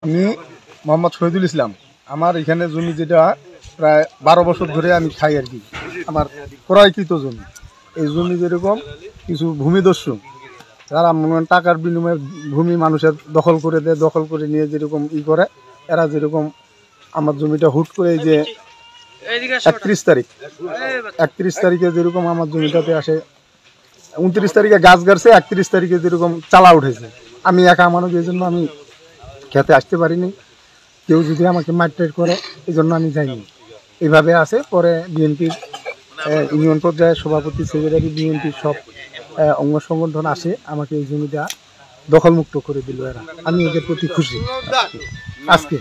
আমি মোহাম্মদ শহীদুল ইসলাম। আমার এখানে জমি যেটা প্রায় 12 বছর ধরে আমি খাই আর কি, আমার ক্রয়কৃত জমি। এই জমি যেরকম কিছু ভূমিদস্যু যারা টাকার বিনিময়ে ভূমি মানুষের দখল করে দেয়, দখল করে নিয়ে যেরকম করে, এরা যেরকম আমার জমিটা হুট করে এই যে 31 তারিখে যেরকম আমার জমিটাতে আসে, 29 তারিখে গাছ গাড়ছে, 31 তারিখে যেরকম চালা উঠেছে। আমি একা মানুষ, এই জন্য আমি খেতে আসতে পারিনি। কেউ যদি আমাকে মারটার করে এই জন্য আমি যাইনি। এইভাবে আছে। পরে বিএনপির ইউনিয়ন পর্যায়ে সভাপতি, সেক্রেটারি, বিএনপির সব অঙ্গ সংগঠন আসে, আমাকে এই জমিটা দখলমুক্ত করে দিল এরা। আমি এদের প্রতি খুশি। আজকে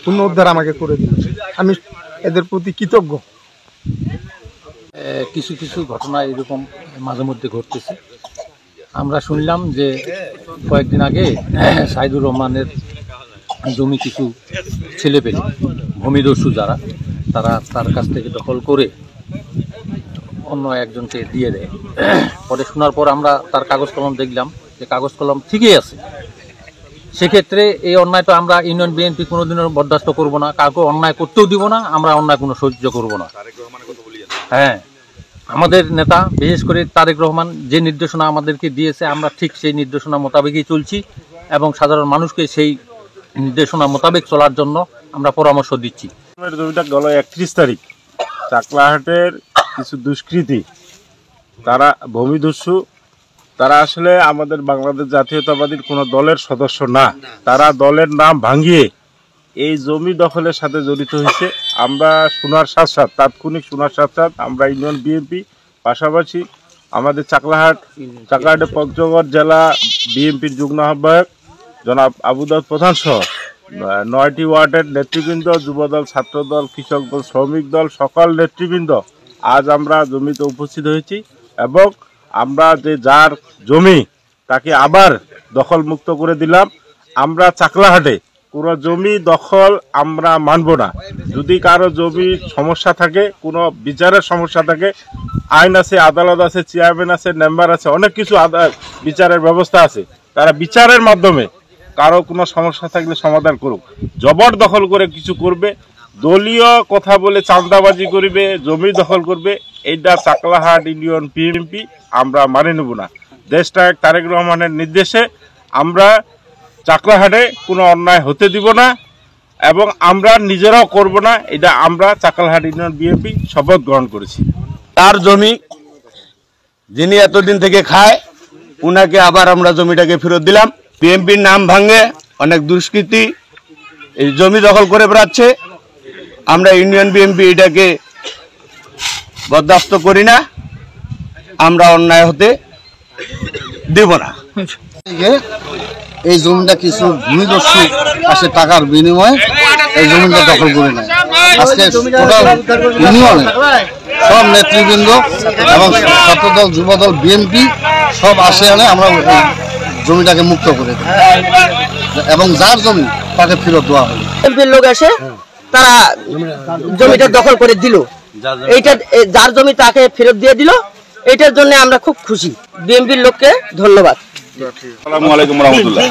পুনরুদ্ধার আমাকে করে দিল, আমি এদের প্রতি কৃতজ্ঞ। কিছু কিছু ঘটনা এরকম মাঝে মধ্যে ঘটতেছে। আমরা শুনলাম যে কয়েকদিন আগে সাইদুর রহমানের জমি কিছু ছেলেপেলে ভূমিদস্যু যারা, তারা তার কাছ থেকে দখল করে অন্য একজনকে দিয়ে দেয়। পরে শোনার পর আমরা তার কাগজ কলম দেখলাম যে কাগজ কলম ঠিকই আছে। সেক্ষেত্রে এই অন্যায় তো আমরা ইউনিয়ন বিএনপি কোনোদিনও বরদাস্ত করব না, কাউকে অন্যায় করতেও দিব না, আমরা অন্যায় কোনো সহ্য করব না। হ্যাঁ, আমাদের নেতা বিশেষ করে তারেক রহমান যে নির্দেশনা আমাদেরকে দিয়েছে, আমরা ঠিক সেই নির্দেশনা মোতাবেকই চলছি এবং সাধারণ মানুষকে সেই নির্দেশনা মোতাবেক চলার জন্য আমরা পরামর্শ দিচ্ছি। জমিটা গেল 31 তারিখ চাকলাহাটের কিছু দুষ্কৃতী, তারা ভূমিদস্যু, তারা আসলে আমাদের বাংলাদেশ জাতীয়তাবাদীর কোনো দলের সদস্য না। তারা দলের নাম ভাঙিয়ে এই জমি দখলের সাথে জড়িত হয়েছে। আমরা শোনার সাথে সাথে, তাৎক্ষণিক শোনার সাথে সাথে আমরা ইউনিয়ন বিএনপি, পাশাপাশি আমাদের চাকলাহাটের পঞ্চগড় জেলা বিএনপির যুগ্ম আহ্বায়ক জনাব আবু দাউদ প্রধান সহ 9টি ওয়ার্ডের নেতৃবৃন্দ, যুবদল, ছাত্রদল, কৃষক দল, শ্রমিক দল, সকল নেতৃবৃন্দ আজ আমরা জমিতে উপস্থিত হয়েছি এবং আমরা যে যার জমি তাকে আবার দখল মুক্ত করে দিলাম। আমরা চাকলাহাটে কোনো জমি দখল আমরা মানব না। যদি কারো জমির সমস্যা থাকে, কোনো বিচারের সমস্যা থাকে, আইন আছে, আদালত আছে, চেয়ারম্যান আছে, মেম্বার আছে, অনেক কিছু বিচারের ব্যবস্থা আছে। তারা বিচারের মাধ্যমে কারো কোনো সমস্যা থাকলে সমাধান করুক। জবরদখল করে কিছু করবে, দলীয় কথা বলে চাঁদাবাজি করবে, জমি দখল করবে, এইটা চাকলাহাট ইউনিয়ন বিএনপি আমরা মানে নেব না। দেশনায়ক তারেক রহমানের নির্দেশে আমরা চাকলাহাটে কোনো অন্যায় হতে দিব না এবং আমরা নিজেরাও করব না। এটা আমরা চাকলাহাট ইউনিয়ন বিএনপি শপথ গ্রহণ করেছি। তার জমি যিনি এতদিন থেকে খায়, উনাকে আবার আমরা জমিটাকে ফেরত দিলাম। বিএনপির নাম ভাঙে অনেক দুষ্কৃতী এই জমি দখল করে বেড়াচ্ছে। আমরা ইউনিয়ন বিএনপি এটাকে বরদাস্ত করি না, আমরা অন্যায় হতে দেব না। এই জমিটা কিছু ভূমিদস্যু আসে টাকার বিনিময়ে এই জমিটা দখল করে নেয়। আজকে ইউনিয়নে সব নেতৃবৃন্দ এবং ছাত্রদল, যুবদল, বিএনপি সব আসে আনে, আমরা জমিটাকে মুক্ত করে দিই এবং যার জমি তাকে ফেরত দেওয়া হবে। বিএনপির লোক এসে তারা জমিটা দখল করে দিল, এইটা যার জমি তাকে ফেরত দিয়ে দিল। এটার জন্য আমরা খুব খুশি। বিএনপির লোককে ধন্যবাদ। আসসালামু আলাইকুম রাহমাতুল্লাহ।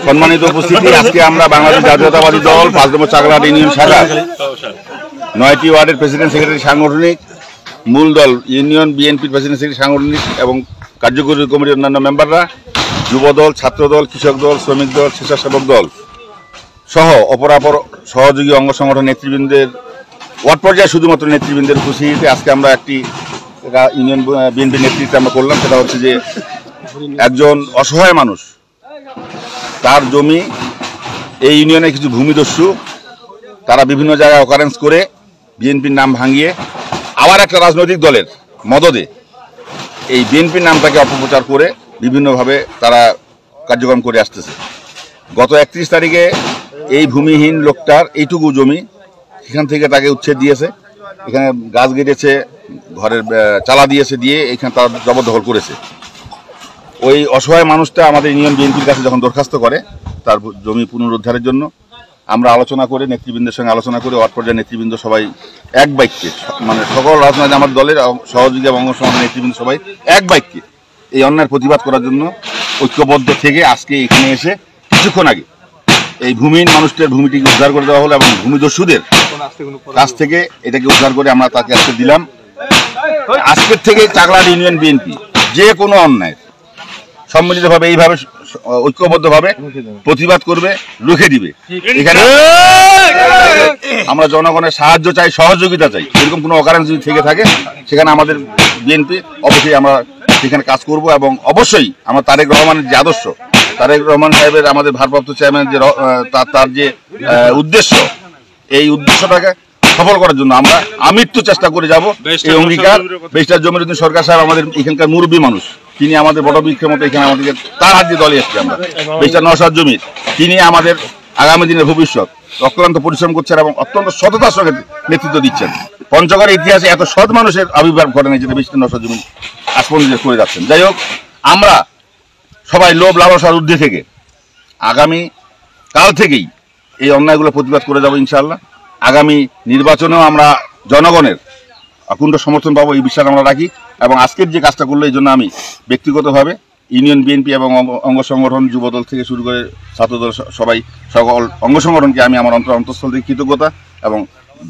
সম্মানিত উপস্থিতি, আজকে আমরা বাংলাদেশ জাতীয়তাবাদী দল 5 নম্বর চাকলাহাট ইউনিয়ন শাখা 9টি ওয়ার্ডের প্রেসিডেন্ট, সেক্রেটারি, সাংগঠনিক মূল দল, ইউনিয়ন বিএনপির প্রেসিডেন্ট, সেক্রেটারি, সাংগঠনিক এবং কার্যকরী কমিটির অন্যান্য মেম্বাররা, যুবদল, ছাত্রদল, কৃষক দল, শ্রমিক দল, স্বেচ্ছাসেবক দল সহ অপরাপর সহযোগী অঙ্গ সংগঠন নেতৃবৃন্দের, ওয়ার্ড পর্যায়ে শুধুমাত্র নেতৃবৃন্দের উপস্থিতিতে আজকে আমরা একটি ইউনিয়ন বিএনপি নেতৃত্বে আমরা করলাম। সেটা হচ্ছে যে একজন অসহায় মানুষ, তার জমি, এই ইউনিয়নের কিছু ভূমিদস্যু তারা বিভিন্ন জায়গায় অকারেন্স করে বিএনপির নাম ভাঙিয়ে আবার একটা রাজনৈতিক দলের মদদে এই বিএনপির নামটাকে অপপ্রচার করে বিভিন্নভাবে তারা কার্যক্রম করে আসতেছে। গত 31 তারিখে এই ভূমিহীন লোকটার এইটুকু জমি, সেখান থেকে তাকে উচ্ছেদ দিয়েছে, এখানে গাছ কেটেছে, ঘরের চালা দিয়েছে, দিয়ে এখানে তার জবরদখল করেছে। ওই অসহায় মানুষটা আমাদের ইউনিয়ন বিএনপির কাছে যখন দরখাস্ত করে তার জমি পুনরুদ্ধারের জন্য, আমরা আলোচনা করে নেতৃবৃন্দের সঙ্গে আলোচনা করে ওয়ার্ড পর্যায়ের নেতৃবৃন্দ সবাই এক বাক্যে, মানে সকল রাজনৈতিক আমার দলের সহযোগী এবং অঙ্গ সংগঠনের নেতৃবৃন্দ সবাই এক বাক্যে এই অন্যায়ের প্রতিবাদ করার জন্য ঐক্যবদ্ধ থেকে আজকে এখানে এসে কিছুক্ষণ আগে এই ভূমিহীন মানুষটার ভূমিটিকে উদ্ধার করে দেওয়া হলো এবং ভূমিদস্যুদের কাছ থেকে এটাকে উদ্ধার করে আমরা তাকে আজকে দিলাম। আজকের থেকে চাকলাহাট ইউনিয়ন বিএনপি যে কোনো অন্যায় সম্মিলিতভাবে এইভাবে ঐক্যবদ্ধভাবে প্রতিবাদ করবে, রুখে দিবে। এখানে আমরা জনগণের সাহায্য চাই, সহযোগিতা চাই। এরকম কোনো অকারেন্স যদি থেকে থাকে সেখানে আমাদের বিএনপি অবশ্যই আমরা সেখানে কাজ করব এবং অবশ্যই আমরা তারেক রহমানের যে আদর্শ, তারেক রহমান সাহেবের আমাদের ভারপ্রাপ্ত চেয়ারম্যান যে তার যে উদ্দেশ্য, এই উদ্দেশ্যটাকে সফল করার জন্য আমরা আমৃত্যু চেষ্টা করে যাব। এই অঙ্গীকার বেশটার জমিরুদ্দিন সরকার সাহেব আমাদের এখানকার মুরব্বী মানুষ, তিনি আমাদের বড় বৃক্ষের মতো এখানে আমাদেরকে তার হাত দিয়ে দলে এসছি আমরা। বেশটার নওশাদ জমির তিনি আমাদের আগামী দিনের ভবিষ্যৎ, অক্লান্ত পরিশ্রম করছেন এবং অত্যন্ত সততার সঙ্গে নেতৃত্ব দিচ্ছেন। পঞ্চগড়ের ইতিহাসে এত সৎ মানুষের আবির্ভাব ঘটেনি যেটা বেশটার নওশাদ জমির আজ পর্যন্ত করে যাচ্ছেন। যাই হোক, আমরা সবাই লোভ লালসার ঊর্ধ্বে থেকে আগামী কাল থেকেই এই অন্যায়গুলো প্রতিবাদ করে যাব ইনশাআল্লাহ। আগামী নির্বাচনেও আমরা জনগণের অকুণ্ঠ সমর্থন পাবো এই বিশ্বাস আমরা রাখি। এবং আজকের যে কাজটা করলো এই জন্য আমি ব্যক্তিগতভাবে ইউনিয়ন বিএনপি এবং অঙ্গ সংগঠন, যুবদল থেকে শুরু করে ছাত্রদল সবাই সকল অঙ্গ সংগঠনকে আমি আমার অন্তঃস্থল থেকে কৃতজ্ঞতা এবং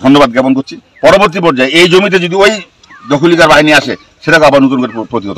ধন্যবাদ জ্ঞাপন করছি। পরবর্তী পর্যায়ে এই জমিতে যদি ওই দখলিকার বাহিনী আসে সেটাকে আবার নতুন করে প্রতিহত